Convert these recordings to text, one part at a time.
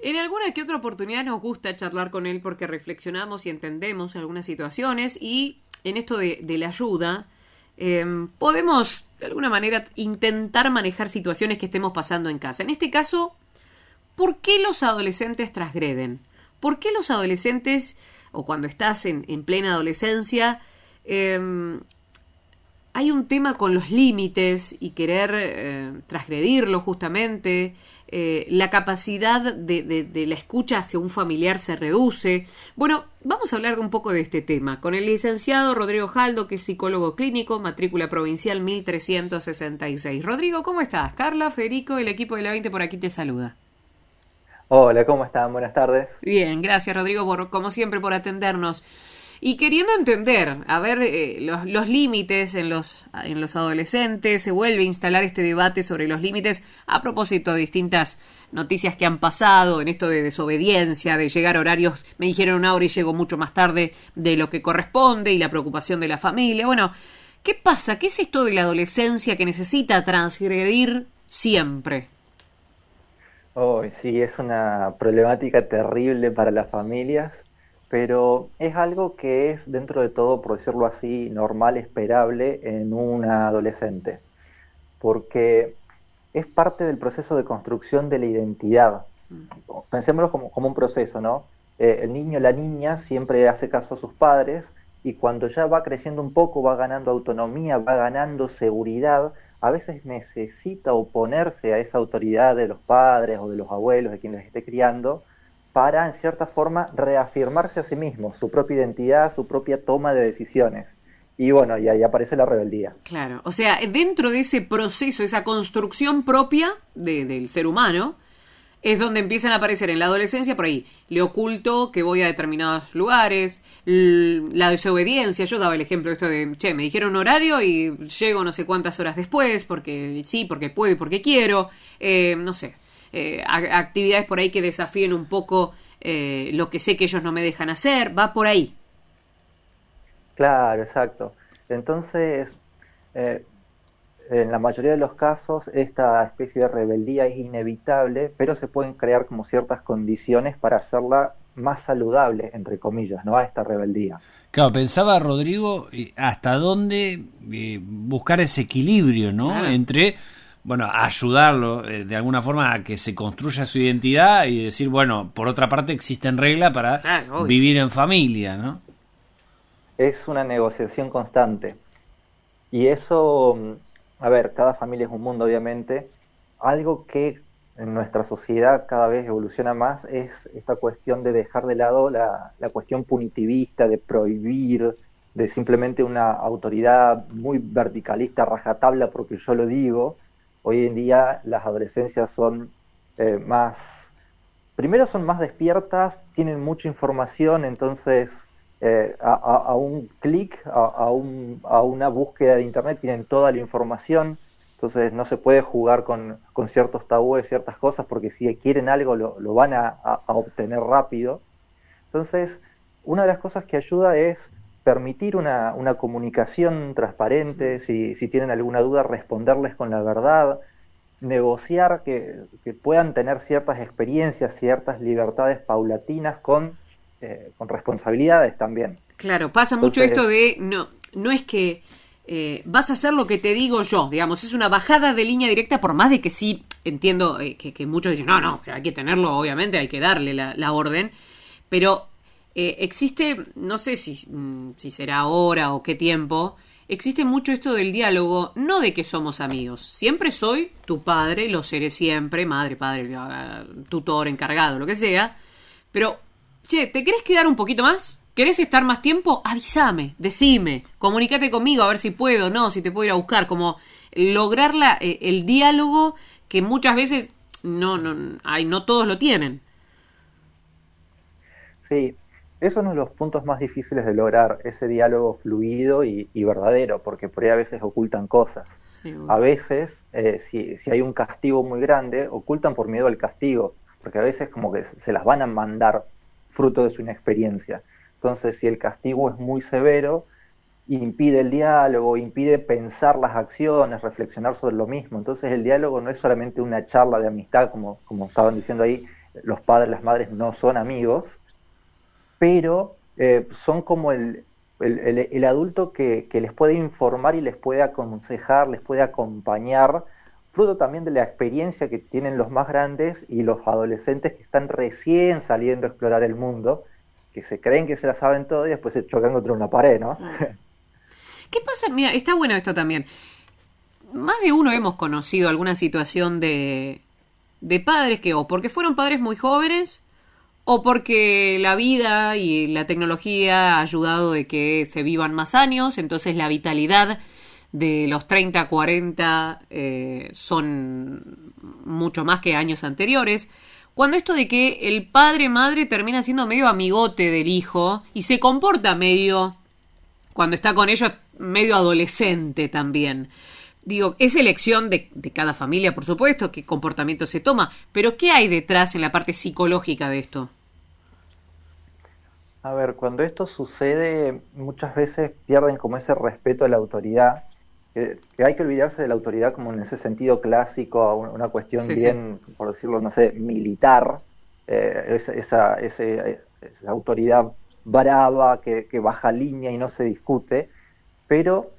En alguna que otra oportunidad nos gusta charlar con él porque reflexionamos y entendemos algunas situaciones y en esto de la ayuda podemos de alguna manera intentar manejar situaciones que estemos pasando en casa. En este caso, ¿por qué los adolescentes transgreden? ¿Por qué los adolescentes, o cuando estás en plena adolescencia, hay un tema con los límites y querer transgredirlos justamente? La capacidad de la escucha hacia un familiar se reduce. Bueno, vamos a hablar de un poco de este tema con el licenciado Rodrigo Jaldo, que es psicólogo clínico, matrícula provincial 1366. Rodrigo, ¿cómo estás? Carla, Federico, el equipo de la 20 por aquí te saluda. Hola, ¿cómo están? Buenas tardes. Bien, gracias Rodrigo, como siempre, por atendernos. Y queriendo entender, a ver, los límites en los adolescentes, se vuelve a instalar este debate sobre los límites a propósito de distintas noticias que han pasado en esto de desobediencia, de llegar a horarios, me dijeron una hora y llego mucho más tarde de lo que corresponde, y la preocupación de la familia. Bueno, ¿qué pasa? ¿Qué es esto de la adolescencia que necesita transgredir siempre? Oh, sí, es una problemática terrible para las familias, pero es algo que es, dentro de todo, por decirlo así, normal, esperable en un adolescente, porque es parte del proceso de construcción de la identidad. Pensémoslo como un proceso, ¿no? El niño, la niña siempre hace caso a sus padres y cuando ya va creciendo un poco, va ganando autonomía, va ganando seguridad, a veces necesita oponerse a esa autoridad de los padres o de los abuelos, de quien les esté criando, para, en cierta forma, reafirmarse a sí mismo, su propia identidad, su propia toma de decisiones. Y bueno, y ahí aparece la rebeldía. Claro, o sea, dentro de ese proceso, esa construcción propia del ser humano, es donde empiezan a aparecer en la adolescencia, por ahí, le oculto que voy a determinados lugares, la desobediencia. Yo daba el ejemplo esto de, che, me dijeron un horario y llego no sé cuántas horas después, porque sí, porque puedo y porque quiero, no sé, actividades por ahí que desafíen un poco lo que sé que ellos no me dejan hacer, va por ahí. Claro, exacto. Entonces, eh, en la mayoría de los casos, esta especie de rebeldía es inevitable, pero se pueden crear como ciertas condiciones para hacerla más saludable, entre comillas, ¿no? A esta rebeldía. Claro, pensaba Rodrigo, hasta dónde buscar ese equilibrio, ¿no? Claro, Entre, bueno, ayudarlo de alguna forma a que se construya su identidad y decir, bueno, por otra parte existen reglas para claro, obvio. vivir en familia, ¿no? Es una negociación constante. Y eso, a ver, cada familia es un mundo, obviamente. Algo que en nuestra sociedad cada vez evoluciona más es esta cuestión de dejar de lado la cuestión punitivista, de prohibir, de simplemente una autoridad muy verticalista, rajatabla, porque yo lo digo. Hoy en día las adolescencias son más, primero son más despiertas, tienen mucha información, entonces a un clic, a una búsqueda de internet tienen toda la información, entonces no se puede jugar con ciertos tabúes, ciertas cosas, porque si quieren algo lo van a obtener rápido. Entonces, una de las cosas que ayuda es permitir una comunicación transparente, si tienen alguna duda, responderles con la verdad, negociar que puedan tener ciertas experiencias, ciertas libertades paulatinas con responsabilidades también. Claro, pasa mucho esto Entonces, de, no, no es que vas a hacer lo que te digo yo, digamos, es una bajada de línea directa, por más de que sí entiendo que muchos dicen, no, no, pero hay que tenerlo, obviamente, hay que darle la orden, pero existe, no sé si será ahora o qué tiempo, existe mucho esto del diálogo, no de que somos amigos, siempre soy tu padre, lo seré siempre, madre, padre, tutor, encargado, lo que sea, pero, che, ¿te querés quedar un poquito más? ¿Querés estar más tiempo? Avísame, decime, comunícate conmigo a ver si puedo, no, si te puedo ir a buscar, como lograr el diálogo que muchas veces no todos lo tienen. sí, es uno de los puntos más difíciles de lograr, ese diálogo fluido y verdadero, porque por ahí a veces ocultan cosas. Sí, A veces, si hay un castigo muy grande, ocultan por miedo al castigo, porque a veces como que se las van a mandar fruto de su inexperiencia. Entonces, si el castigo es muy severo, impide el diálogo, impide pensar las acciones, reflexionar sobre lo mismo. Entonces, el diálogo no es solamente una charla de amistad, como estaban diciendo ahí, los padres, las madres no son amigos, pero son como el adulto que les puede informar y les puede aconsejar, les puede acompañar, fruto también de la experiencia que tienen los más grandes y los adolescentes que están recién saliendo a explorar el mundo, que se creen que se la saben todo y después se chocan contra una pared, ¿no? ¿Qué pasa? Mira, está bueno esto también. Más de uno hemos conocido alguna situación de padres que o porque fueron padres muy jóvenes o porque la vida y la tecnología ha ayudado de que se vivan más años, entonces la vitalidad de los 30, 40 son mucho más que años anteriores. Cuando esto de que el padre-madre termina siendo medio amigote del hijo y se comporta medio, cuando está con ellos, medio adolescente también. Digo, es elección de cada familia, por supuesto, qué comportamiento se toma, pero ¿qué hay detrás en la parte psicológica de esto? A ver, cuando esto sucede, muchas veces pierden como ese respeto a la autoridad, que hay que olvidarse de la autoridad como en ese sentido clásico, una cuestión Sí, bien, por decirlo, no sé, militar, esa autoridad brava que baja línea y no se discute, pero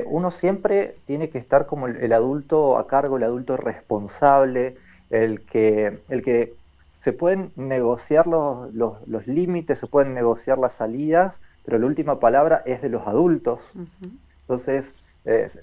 uno siempre tiene que estar como el adulto a cargo, el adulto responsable, el que se pueden negociar los límites, se pueden negociar las salidas, pero la última palabra es de los adultos. Uh-huh. Entonces,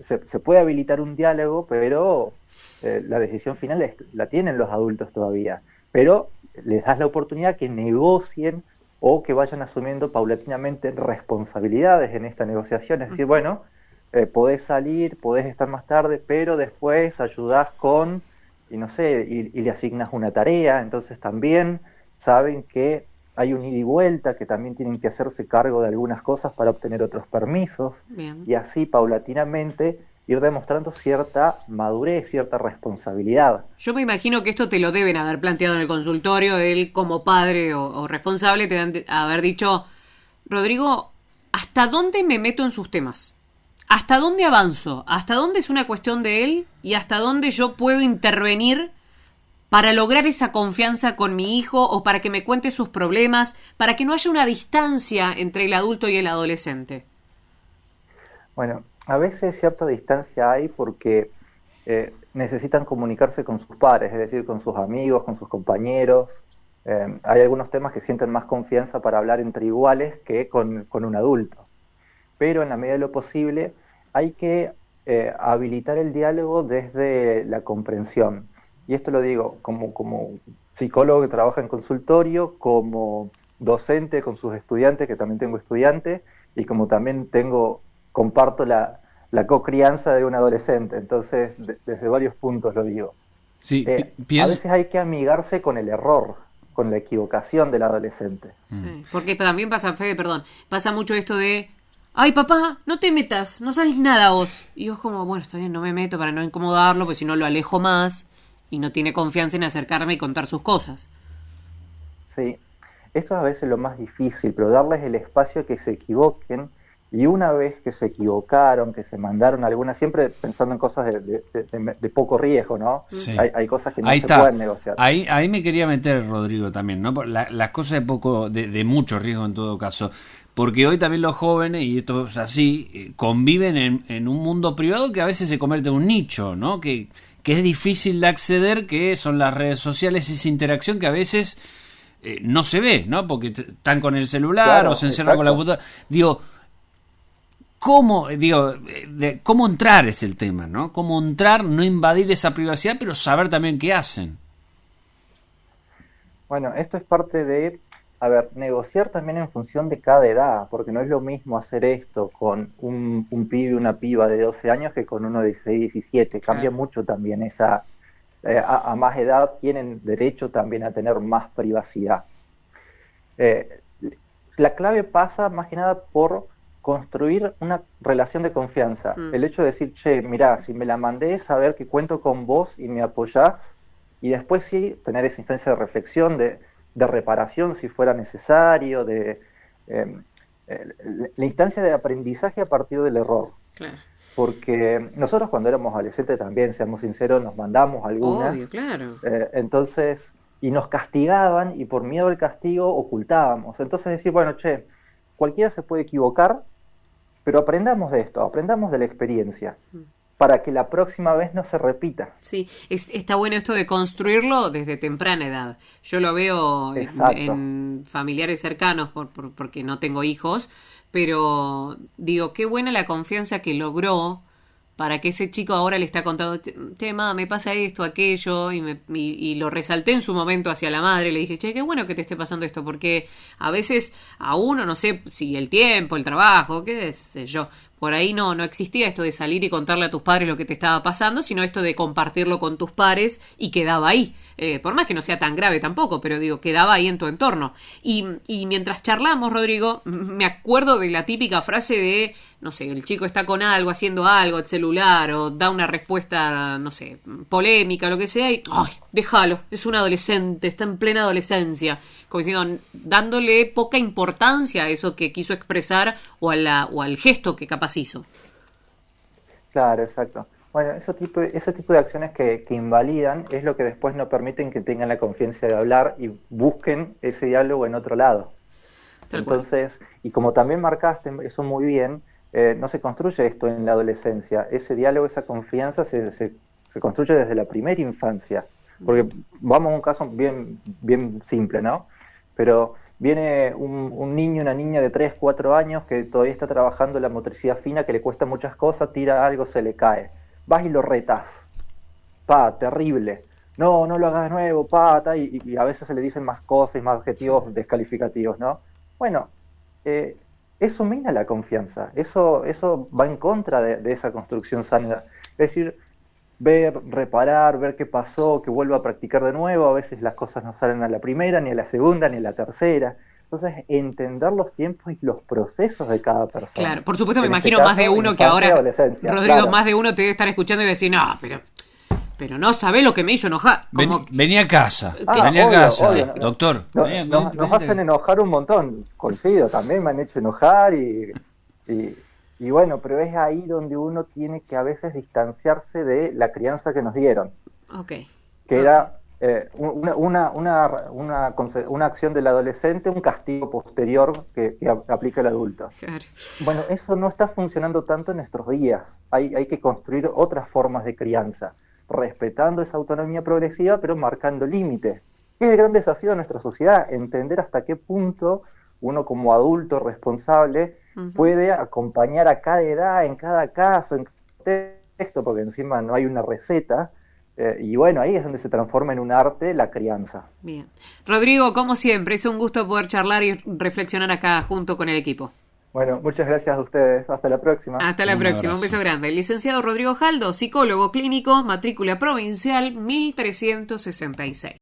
se puede habilitar un diálogo, pero la decisión final la tienen los adultos todavía. Pero les das la oportunidad que negocien o que vayan asumiendo paulatinamente responsabilidades en esta negociación. Es decir, bueno, podés salir, podés estar más tarde, pero después ayudás con, y no sé, y le asignas una tarea. Entonces también saben que hay un ida y vuelta, que también tienen que hacerse cargo de algunas cosas para obtener otros permisos. Bien. Y así paulatinamente ir demostrando cierta madurez, cierta responsabilidad. Yo me imagino que esto te lo deben haber planteado en el consultorio, él como padre o responsable te deben haber dicho, Rodrigo, ¿hasta dónde me meto en sus temas? ¿Hasta dónde avanzo? ¿Hasta dónde es una cuestión de él? ¿Y hasta dónde yo puedo intervenir para lograr esa confianza con mi hijo o para que me cuente sus problemas, para que no haya una distancia entre el adulto y el adolescente? Bueno, a veces cierta distancia hay porque necesitan comunicarse con sus pares, es decir, con sus amigos, con sus compañeros. Hay algunos temas que sienten más confianza para hablar entre iguales que con un adulto. Pero en la medida de lo posible hay que habilitar el diálogo desde la comprensión. Y esto lo digo como psicólogo que trabaja en consultorio, como docente con sus estudiantes, que también tengo estudiantes, y como también comparto la cocrianza de un adolescente. Entonces, desde varios puntos lo digo. Sí, a veces hay que amigarse con el error, con la equivocación del adolescente. Sí, porque también pasa, Fede, perdón, pasa mucho esto de, ay papá, no te metas, no sabes nada vos. Y vos como, bueno, está bien, no me meto para no incomodarlo, porque si no lo alejo más y no tiene confianza en acercarme y contar sus cosas. Sí, esto es a veces lo más difícil, pero darles el espacio que se equivoquen. Y una vez que se equivocaron, que se mandaron algunas, siempre pensando en cosas de poco riesgo, ¿no? Sí. Hay cosas que no se pueden negociar. Ahí me quería meter, Rodrigo, también, ¿no? Las cosas de mucho riesgo en todo caso. Porque hoy también los jóvenes, y esto es así, conviven en un mundo privado que a veces se convierte en un nicho, ¿no? Que es difícil de acceder, que son las redes sociales, esa interacción que a veces no se ve, ¿no? Porque están con el celular, claro, o se encierran con la computadora. Digo, ¿cómo entrar es el tema, ¿no? Cómo entrar, no invadir esa privacidad, pero saber también qué hacen. Bueno, esto es parte de, negociar también en función de cada edad, porque no es lo mismo hacer esto con un pibe, una piba de 12 años que con uno de 16, 17. Cambia mucho también esa... a más edad tienen derecho también a tener más privacidad. La clave pasa más que nada por construir una relación de confianza. El hecho de decir, che, mirá, si me la mandé, saber que cuento con vos y me apoyás, y después sí, tener esa instancia de reflexión, de reparación si fuera necesario, la instancia de aprendizaje a partir del error. Claro. Porque nosotros cuando éramos adolescentes también, seamos sinceros, nos mandamos algunas. Obvio, claro. Entonces, y nos castigaban y por miedo al castigo ocultábamos. Entonces decir, bueno, che, cualquiera se puede equivocar, pero aprendamos de esto, aprendamos de la experiencia, para que la próxima vez no se repita. Sí, está bueno esto de construirlo desde temprana edad. Yo lo veo en familiares cercanos, porque no tengo hijos, pero digo, qué buena la confianza que logró para que ese chico ahora le está contando, che, mamá, me pasa esto, aquello, y lo resalté en su momento hacia la madre, le dije, che, qué bueno que te esté pasando esto, porque a veces a uno, no sé, si el tiempo, el trabajo, qué sé yo, por ahí no existía esto de salir y contarle a tus padres lo que te estaba pasando, sino esto de compartirlo con tus pares y quedaba ahí. Por más que no sea tan grave tampoco, pero digo, quedaba ahí en tu entorno. Y mientras charlamos, Rodrigo, me acuerdo de la típica frase de, no sé, el chico está con algo, haciendo algo, el celular, o da una respuesta, no sé, polémica, lo que sea, y, ¡ay, déjalo! Es un adolescente, está en plena adolescencia. Como diciendo, dándole poca importancia a eso que quiso expresar o al gesto que capaz hizo. Claro, exacto. Bueno, ese tipo de acciones que invalidan es lo que después no permiten que tengan la confianza de hablar y busquen ese diálogo en otro lado. Entonces, y como también marcaste eso muy bien, no se construye esto en la adolescencia. Ese diálogo, esa confianza se construye desde la primera infancia. Porque vamos a un caso bien simple, ¿no? Pero viene un niño, una niña de 3, 4 años que todavía está trabajando la motricidad fina, que le cuesta muchas cosas, tira algo, se le cae. Vas y lo retás. Terrible. No lo hagas de nuevo, y a veces se le dicen más cosas y más adjetivos descalificativos, ¿no? Bueno, eso mina la confianza, eso va en contra de esa construcción sana. Es decir, reparar, ver qué pasó, que vuelva a practicar de nuevo. A veces las cosas no salen a la primera, ni a la segunda, ni a la tercera. Entonces, entender los tiempos y los procesos de cada persona. Claro, por supuesto, me imagino más de uno que ahora, Rodrigo, claro. Más de uno te debe estar escuchando y decir, no, pero no sabés lo que me hizo enojar. Venía a casa, obvio, doctor. Nos hacen enojar un montón, coincido, también me han hecho enojar y bueno, pero es ahí donde uno tiene que a veces distanciarse de la crianza que nos dieron. Okay. Que era una acción del adolescente, un castigo posterior que aplica el adulto. Claro. Bueno, eso no está funcionando tanto en nuestros días. Hay que construir otras formas de crianza, respetando esa autonomía progresiva, pero marcando límites. Es el gran desafío de nuestra sociedad, entender hasta qué punto uno como adulto responsable puede acompañar a cada edad, en cada caso, en cada contexto, porque encima no hay una receta, y bueno, ahí es donde se transforma en un arte la crianza. Bien. Rodrigo, como siempre, es un gusto poder charlar y reflexionar acá junto con el equipo. Bueno, muchas gracias a ustedes. Hasta la próxima. Hasta la próxima. Un beso grande. El licenciado Rodrigo Jaldo, psicólogo clínico, matrícula provincial 1366.